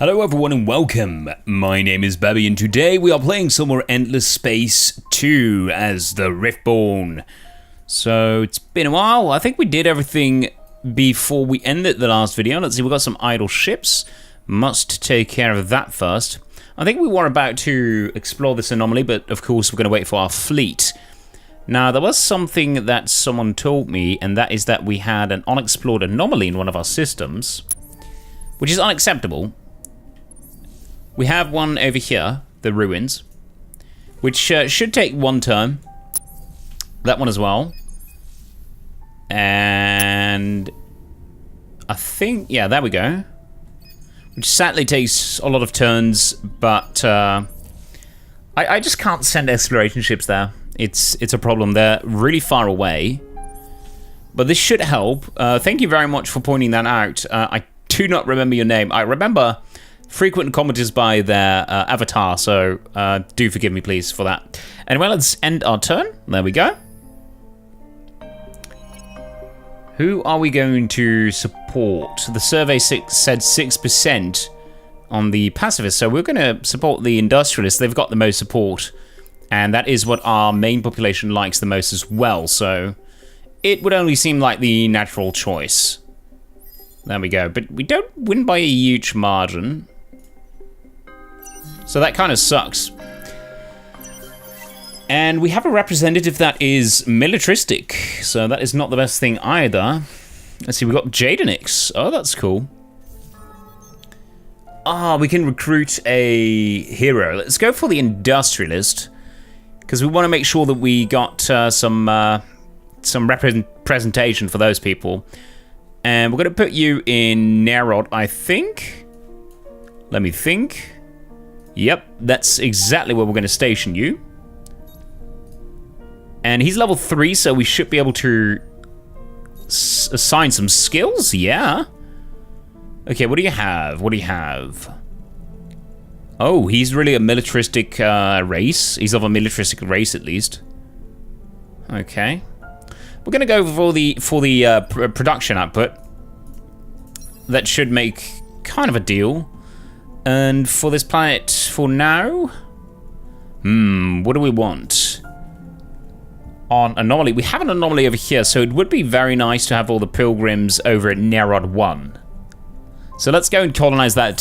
Hello everyone and welcome. My name is Babby and today we are playing some more Endless Space 2 as the Riftborn. So it's been a while. I think we did everything before we ended the last video. Let's see, we've got some idle ships. Must take care of that first. I think we were about to explore this anomaly, but of course we're going to wait for our fleet. Now there was something that someone told me, and that is that we had an unexplored anomaly in one of our systems, which is unacceptable. We have one over here, the ruins, which should take one turn. That one as well. And I think, yeah, there we go. Which sadly takes a lot of turns, but I just can't send exploration ships there. It's a problem. They're really far away. But this should help. Thank you very much for pointing that out. I do not remember your name. I remember frequent commenters by their avatar, so do forgive me please for that. Anyway, let's end our turn. There we go. Who are we going to support? The survey said 6% on the pacifists, so we're going to support the industrialists. They've got the most support, and that is what our main population likes the most as well, so it would only seem like the natural choice. There we go, but we don't win by a huge margin. So that kind of sucks. And we have a representative that is militaristic, so that is not the best thing either. Let's see, we've got Jadenix. Oh, that's cool. Ah, we can recruit a hero. Let's go for the industrialist, because we want to make sure that we got some representation for those people. And we're going to put you in Narod, I think. Let me think. Yep, that's exactly where we're going to station you. And he's level 3, so we should be able to assign some skills, yeah. Okay, what do you have? What do you have? Oh, he's really a militaristic race. He's of a militaristic race, at least. Okay. We're going to go for the production output. That should make kind of a deal. And for this planet, for now, what do we want? On anomaly, we have an anomaly over here, so it would be very nice to have all the pilgrims over at Narod 1. So let's go and colonize that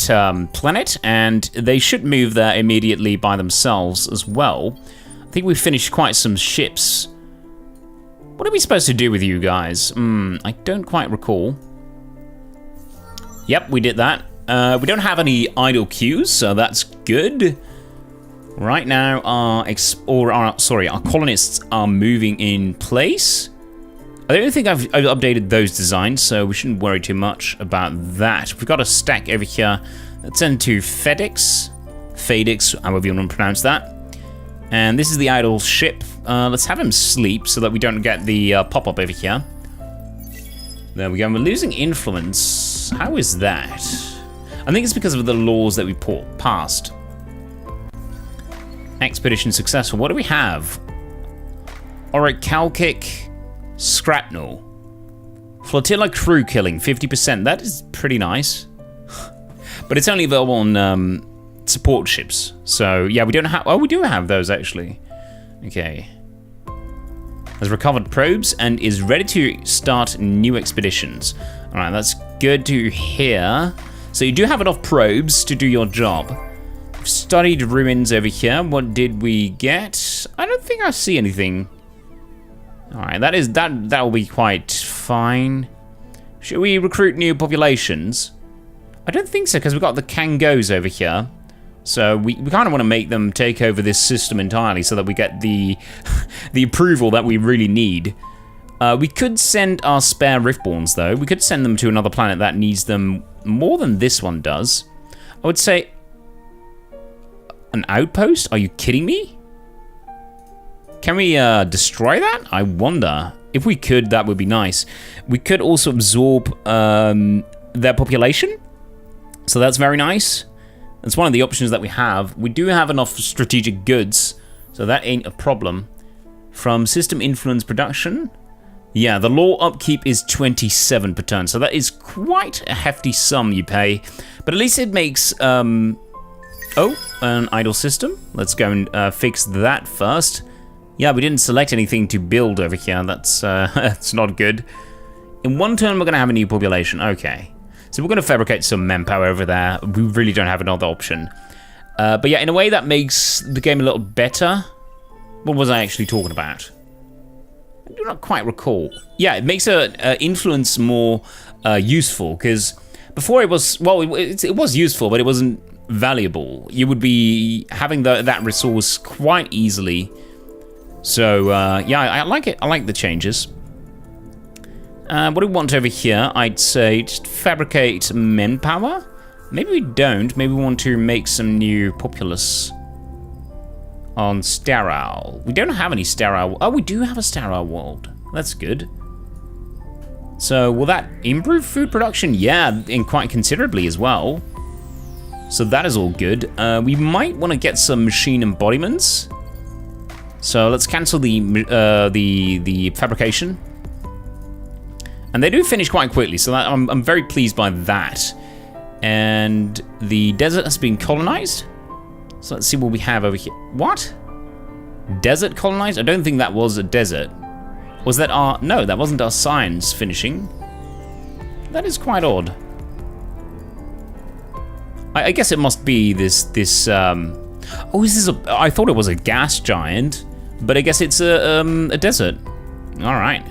planet, and they should move there immediately by themselves as well. I think we've finished quite some ships. What are we supposed to do with you guys? I don't quite recall. Yep, we did that. We don't have any idle queues, so that's good. Right now, our colonists are moving in place. I don't think I've updated those designs, so we shouldn't worry too much about that. We've got a stack over here. Let's send to Fadix, however you want to pronounce that. And this is the idle ship. Let's have him sleep so that we don't get the pop-up over here. There we go. We're losing influence. How is that? I think it's because of the laws that we passed. Expedition successful. What do we have? Auric Kalkik, Scrapnel. Flotilla crew killing, 50%. That is pretty nice. But it's only available on support ships. So yeah, we don't have. Oh, we do have those actually. Okay. Has recovered probes and is ready to start new expeditions. All right, that's good to hear. So you do have enough probes to do your job. We've studied ruins over here. What did we get? I don't think I see anything. All right, that will be quite fine. Should we recruit new populations? I don't think so, because we've got the Kangos over here. So we kind of want to make them take over this system entirely so that we get the approval that we really need. We could send our spare Riftborns, though. We could send them to another planet that needs them more than this one does. I would say an outpost? Are you kidding me? Can we destroy that? I wonder. If we could, that would be nice. We could also absorb their population. So that's very nice. That's one of the options that we have. We do have enough strategic goods, so that ain't a problem. From system influence production, Yeah, the law upkeep is 27 per turn, so that is quite a hefty sum you pay. But at least it makes, an idle system. Let's go and fix that first. Yeah, we didn't select anything to build over here. That's that's not good. In one turn, we're going to have a new population. Okay. So we're going to fabricate some manpower over there. We really don't have another option. But yeah, in a way, that makes the game a little better. What was I actually talking about? I do not quite recall. Yeah, it makes influence more useful, because before it was, well, it was useful, but it wasn't valuable. You would be having that resource quite easily. So, yeah, I like it. I like the changes. What do we want over here? I'd say just fabricate manpower. Maybe we don't. Maybe we want to make some new populace on sterile. We don't have any sterile. Oh, we do have a sterile world. That's good. So will that improve food production? Yeah, and quite considerably as well. So that is all good. We might want to get some machine embodiments. So let's cancel the fabrication. And they do finish quite quickly, so that, I'm very pleased by that. And the desert has been colonized. So let's see what we have over here. What? Desert colonized? I don't think that was a desert. Was that our... No, that wasn't our science finishing. That is quite odd. I guess it must be this... Oh, is this a... I thought it was a gas giant, but I guess it's a desert. All right.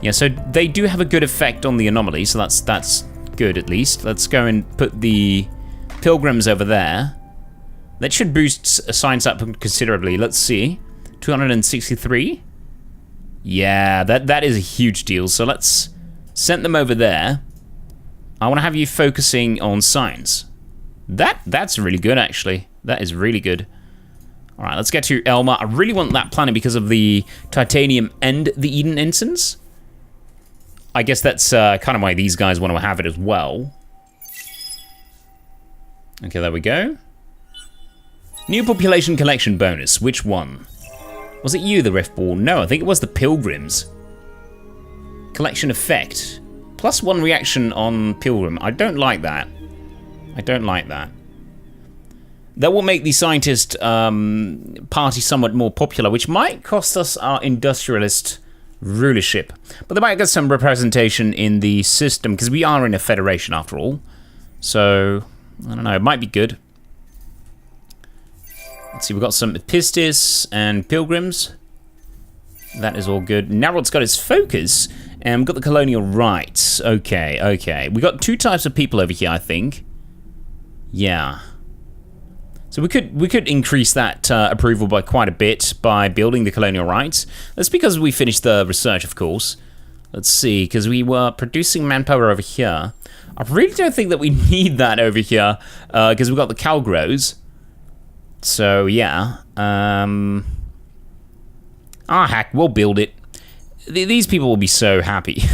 Yeah, so they do have a good effect on the anomaly, so that's good at least. Let's go and put the pilgrims over there. That should boost science up considerably. Let's see. 263. Yeah, that is a huge deal. So let's send them over there. I want to have you focusing on science. That's really good, actually. That is really good. All right, let's get to Elma. I really want that planet because of the titanium and the Eden incense. I guess that's kind of why these guys want to have it as well. Okay, there we go. New population collection bonus. Which one? Was it you, the Riftborn? No, I think it was the Pilgrims. Collection effect. +1 reaction on Pilgrim. I don't like that. I don't like that. That will make the scientist party somewhat more popular, which might cost us our industrialist rulership. But they might get some representation in the system, because we are in a federation after all. So, I don't know, it might be good. Let's see, we've got some Epistis and Pilgrims. That is all good. Narod's got his focus, and we've got the colonial rights. Okay, okay. We've got two types of people over here, I think. Yeah. So we could increase that approval by quite a bit by building the colonial rights. That's because we finished the research, of course. Let's see, because we were producing manpower over here. I really don't think that we need that over here, because we've got the Calgros. So, yeah. Heck, we'll build it. These people will be so happy.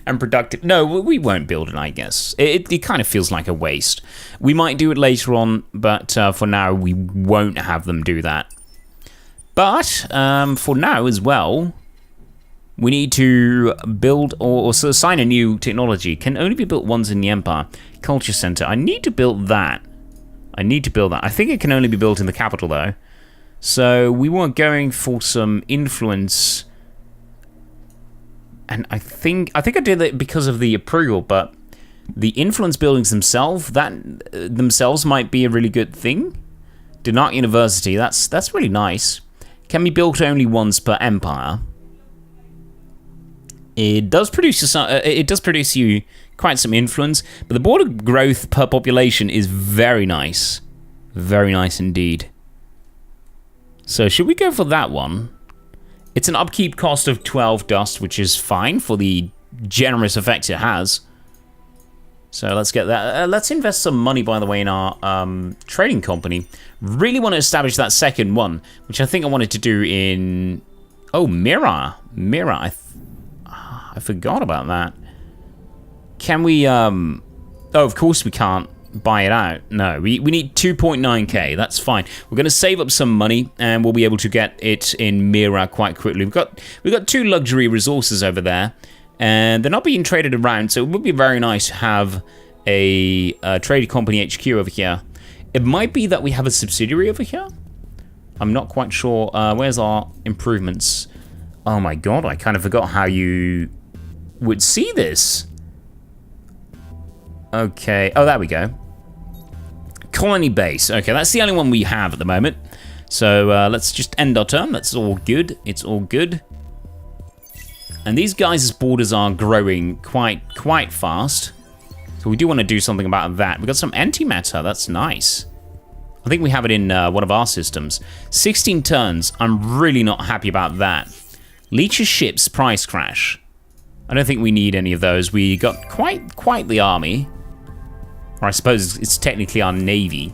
And productive. No, we won't build it, I guess. It kind of feels like a waste. We might do it later on, but for now, we won't have them do that. But for now as well, we need to build or assign a new technology. Can only be built once in the Empire. Culture Center. I need to build that. I think it can only be built in the capital, though. So we were going for some influence. And I think I did it because of the approval, but the influence buildings themselves might be a really good thing. Denark University, that's really nice. Can be built only once per empire. It does produce you quite some influence, but the border growth per population is very nice indeed. So should we go for that one? It's an upkeep cost of 12 dust, which is fine for the generous effects it has. So let's get that. Let's invest some money, by the way, in our trading company. Really want to establish that second one, which I think I wanted to do in... Oh, Mira. I forgot about that. Can we... Oh, of course we can't buy it out. No, we need 2.9k. That's fine. We're going to save up some money, and we'll be able to get it in Mira quite quickly. We've got 2 luxury resources over there, and they're not being traded around, so it would be very nice to have a trade company HQ over here. It might be that we have a subsidiary over here. I'm not quite sure. Where's our improvements? Oh my god, I kind of forgot how you would see this. Okay. Oh, there we go. Colony base. Okay, that's the only one we have at the moment. So let's just end our turn. That's all good. It's all good. And these guys' borders are growing quite fast. So we do want to do something about that. We've got some antimatter. That's nice. I think we have it in one of our systems. 16 turns. I'm really not happy about that. Leech's ships price crash. I don't think we need any of those. We got quite the army. Or I suppose it's technically our navy.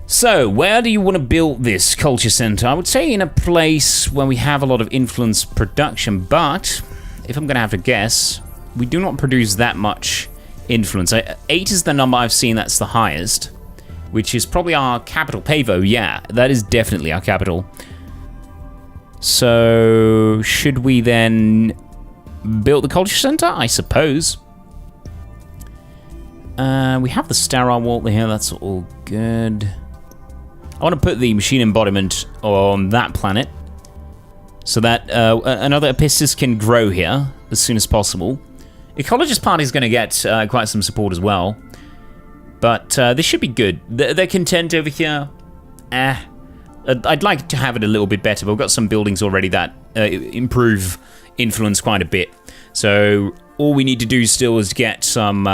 So, where do you want to build this culture center? I would say in a place where we have a lot of influence production, but if I'm going to have to guess, we do not produce that much influence. 8 is the number I've seen that's the highest, which is probably our capital. Pavo, yeah, that is definitely our capital. So, should we then build the culture center? I suppose. We have the sterile wall here, that's all good. I want to put the machine embodiment on that planet so that another Epistis can grow here as soon as possible. Ecologist Party is going to get quite some support as well, but this should be good. They're content over here. I'd like to have it a little bit better, but we've got some buildings already that improve influence quite a bit. So all we need to do still is get some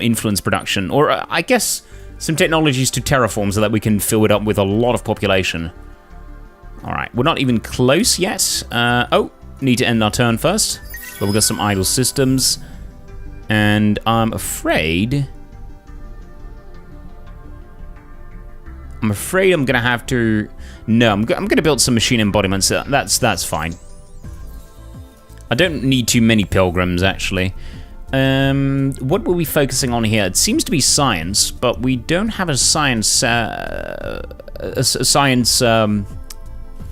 influence production, or I guess some technologies to terraform so that we can fill it up with a lot of population. All right, we're not even close yet. Oh, need to end our turn first. But we've got some idle systems, and I'm afraid I'm gonna have to. No, I'm gonna build some machine embodiments. That's fine. I don't need too many pilgrims actually. What were we focusing on here? It seems to be science, but we don't have a science, how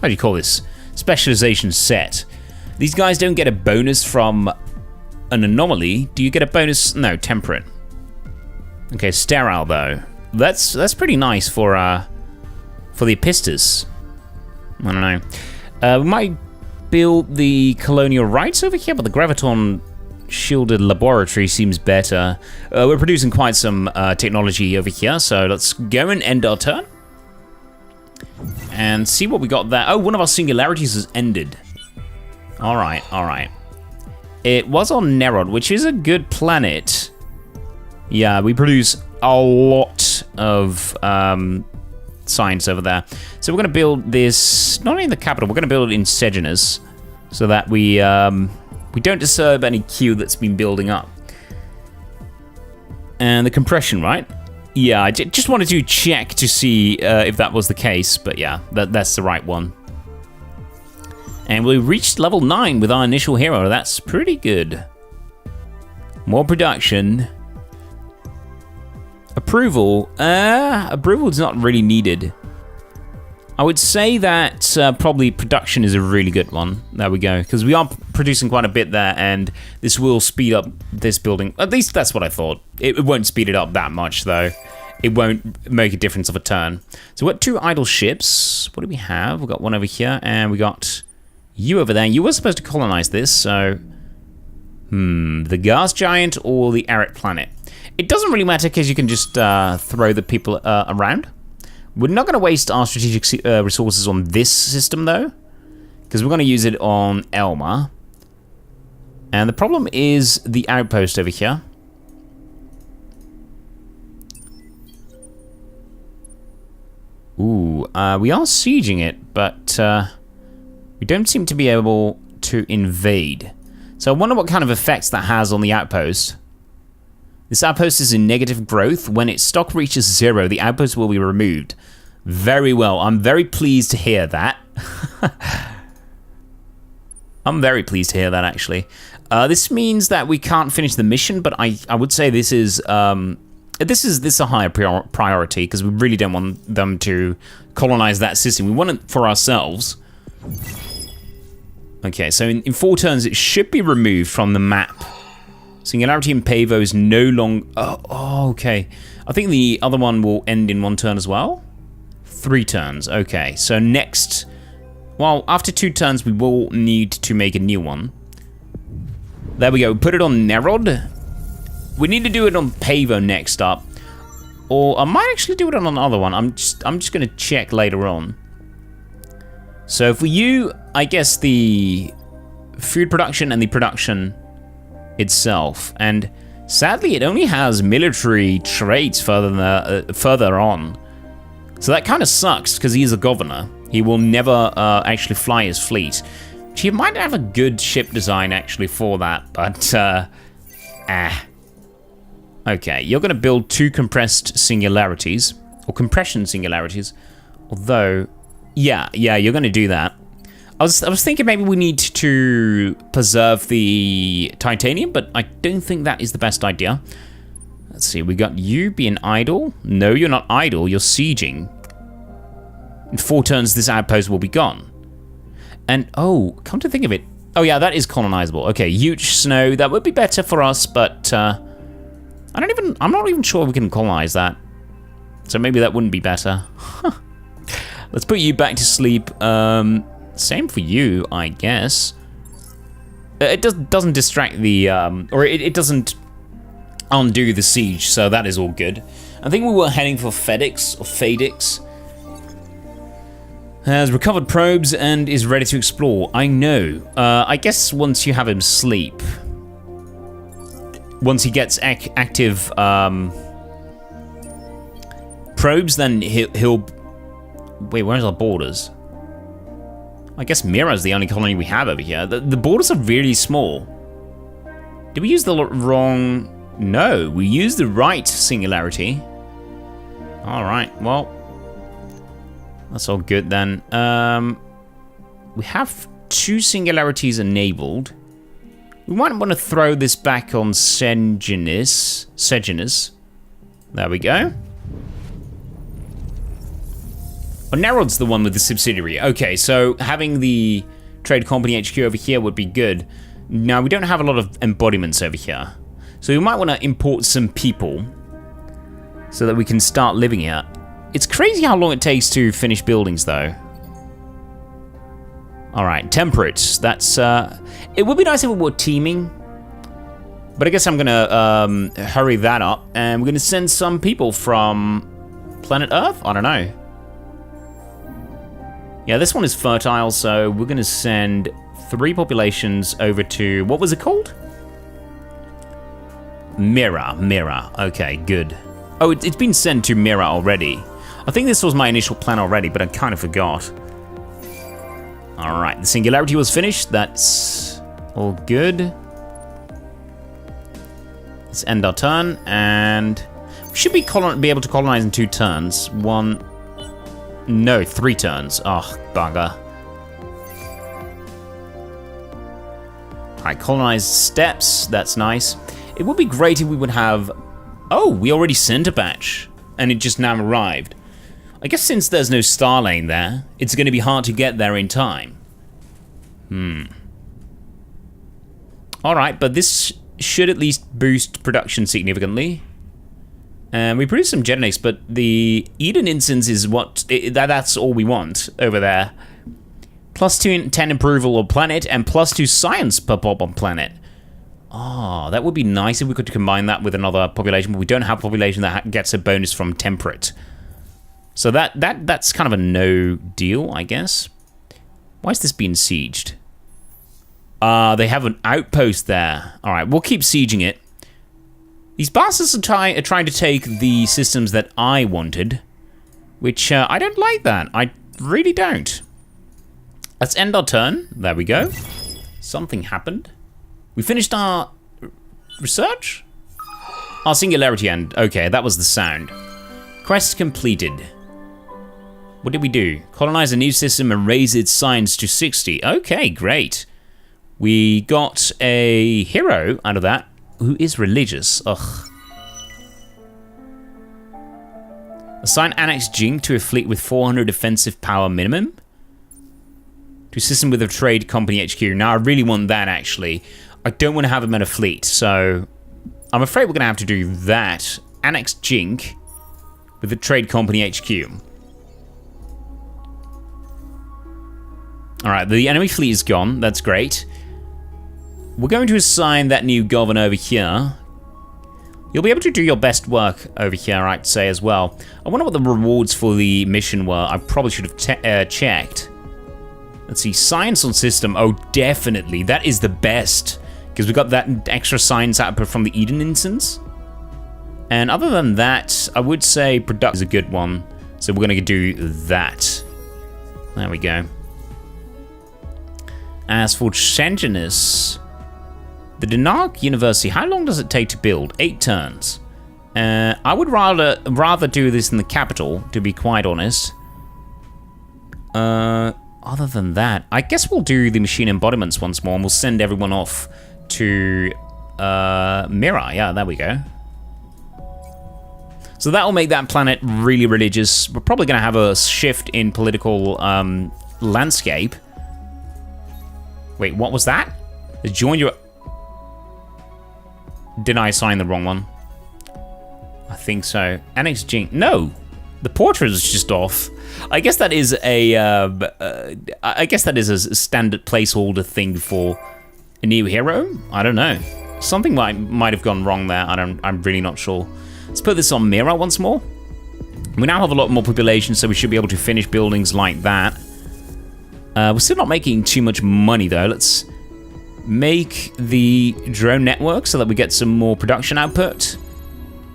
do you call this? Specialization set. These guys don't get a bonus from an anomaly. Do you get a bonus? No, temperate. Okay, sterile though. That's pretty nice for the Epistis. I don't know. We might build the colonial rights over here, but the Graviton shielded laboratory seems better. We're producing quite some technology over here, so let's go and end our turn and see what we got there. Oh, one of our singularities has ended. All right. It was on Nerod, which is a good planet. Yeah, we produce a lot of science over there. So we're going to build this, not in the capital, we're going to build it in Sejanus so that we don't disturb any queue that's been building up. And the compression, right? Yeah, I just wanted to check to see if that was the case, but yeah, that's the right one. And we reached level 9 with our initial hero. That's pretty good. More production. Approval. Approval is not really needed. I would say that probably production is a really good one. There we go. Because we are producing quite a bit there, and this will speed up this building. At least that's what I thought. It won't speed it up that much, though. It won't make a difference of a turn. So we've got 2 idle ships. What do we have? We've got one over here, and we got you over there. You were supposed to colonize this, so... the gas giant or the arid planet? It doesn't really matter because you can just throw the people around. We're not going to waste our strategic resources on this system, though, because we're going to use it on Elma. And the problem is the outpost over here. Ooh, we are sieging it, but we don't seem to be able to invade. So I wonder what kind of effects that has on the outpost. This outpost is in negative growth. When its stock reaches 0, the outpost will be removed. Very well. I'm very pleased to hear that. I'm very pleased to hear that, actually. This means that we can't finish the mission, but I would say this is a higher priority because we really don't want them to colonize that system. We want it for ourselves. Okay, so in 4 turns it should be removed from the map. Singularity in Pavo is no longer... Oh, okay. I think the other one will end in 1 turn as well. 3 turns, okay. So next... Well, after 2 turns we will need to make a new one. There we go, put it on Nerod. We need to do it on Pavo next up. Or I might actually do it on another one. I'm just gonna check later on. So for you, I guess the food production and the production itself. And sadly, it only has military traits further on. So that kind of sucks because he's a governor. He will never actually fly his fleet. He might have a good ship design actually for that, but Okay, you're going to build 2 compressed singularities, or compression singularities. Although, yeah, you're going to do that. I was thinking maybe we need to preserve the titanium, but I don't think that is the best idea. Let's see, we got you being idle. No, you're not idle, you're sieging. In 4 turns, this outpost will be gone. And, oh, come to think of it. Oh yeah, that is colonizable. Okay, huge snow, that would be better for us, but I'm not even sure we can colonize that. So maybe that wouldn't be better. Let's put you back to sleep. Same for you, I guess. It doesn't distract the, or it doesn't undo the siege, so that is all good. I think we were heading for FedEx or Fadix. Has recovered probes and is ready to explore. I know. I guess once you have him sleep, once he gets active probes, then he'll... Wait, where's our borders? I guess Mira's the only colony we have over here. The borders are really small. Did we use the wrong... No, we used the right singularity. Alright, well... That's all good then. We have 2 singularities enabled. We might want to throw this back on Sejanus. There we go. Oh, Nerod's the one with the subsidiary. Okay, so having the trade company HQ over here would be good. Now, we don't have a lot of embodiments over here. So we might want to import some people so that we can start living here. It's crazy how long it takes to finish buildings, though. Alright, temperate. That's, it would be nice if we were teaming. But I guess I'm gonna, hurry that up. And we're gonna send some people from planet Earth? I don't know. Yeah, this one is fertile, so we're gonna send 3 populations over to, what was it called? Mira. Okay, good. Oh, it's been sent to Mira already. I think this was my initial plan already, but I kind of forgot. Alright, the singularity was finished. That's all good. Let's end our turn, and we should be able to colonize in 2 turns. 3 turns. Oh, bugger. Alright, colonized steppes. That's nice. It would be great if we would have... Oh, we already sent a batch, and it just now arrived. I guess since there's no star lane there, it's going to be hard to get there in time. Alright, but this should at least boost production significantly. And we produce some Genetics, but the Eden instance is what... that's all we want over there. +2 10 approval on planet, and +2 science per pop on planet. Oh, that would be nice if we could combine that with another population, but we don't have a population that gets a bonus from temperate. So that's kind of a no deal, I guess. Why is this being sieged? They have an outpost there. All right, we'll keep sieging it. These bastards are trying to take the systems that I wanted, which I don't like that. I really don't. Let's end our turn. There we go. Something happened. We finished our research? Our singularity end. Okay, that was the sound. Quest completed. What did we do? Colonize a new system and raise its science to 60. Okay, great. We got a hero out of that who is religious. Ugh. Assign Annex Jing to a fleet with 400 defensive power minimum. To assist him with a trade company HQ. Now, I really want that, actually. I don't want to have him in a fleet, so I'm afraid we're going to have to do that. Annex Jing with the trade company HQ. Alright, the enemy fleet is gone. That's great. We're going to assign that new governor over here. You'll be able to do your best work over here, I'd say, as well. I wonder what the rewards for the mission were. I probably should have checked. Let's see, science on system. Oh, definitely. That is the best. Because we got that extra science output from the Eden instance. And other than that, I would say production is a good one. So we're going to do that. There we go. As for Shengenus, the Denark University, how long does it take to build? 8 turns. I would rather do this in the capital, to be quite honest. Other than that, I guess we'll do the machine embodiments once more, and we'll send everyone off to Mira. Yeah, there we go. So that will make that planet really religious. We're probably going to have a shift in political landscape. Wait, what was that? Join your... Did I sign the wrong one? I think so. Annex Jing. No, the portrait is just off. I guess that is a. I guess that is a standard placeholder thing for a new hero. I don't know. Something might have gone wrong there. I'm really not sure. Let's put this on Mira once more. We now have a lot more population, so we should be able to finish buildings like that. We're still not making too much money though. Let's make the drone network so that we get some more production output.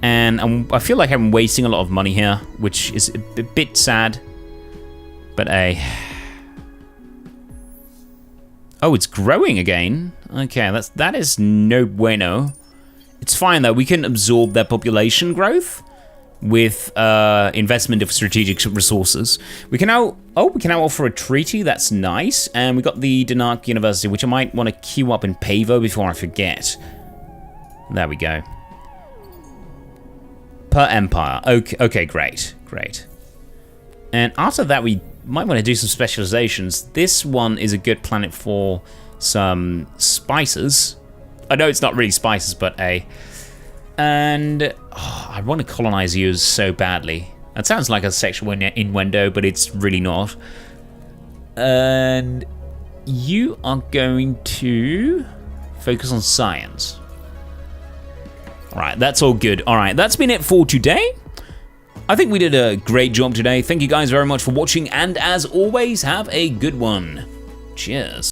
And I feel like I'm wasting a lot of money here, which is a bit sad. But oh, it's growing again. Okay, that is no bueno. It's fine though. We can absorb their population growth with investment of strategic resources. We can now offer a treaty. That's nice. And we got the Denark University, which I might want to queue up in Pavo before I forget. There we go. Per empire. Okay, great. And after that, we might want to do some specializations. This one is a good planet for some spices. I know it's not really spices, but and I want to colonize you so badly. That sounds like a sexual innuendo, but it's really not. And you are going to focus on science. All right, that's all good. All right, that's been it for today. I think we did a great job today. Thank you guys very much for watching, and as always, have a good one. Cheers.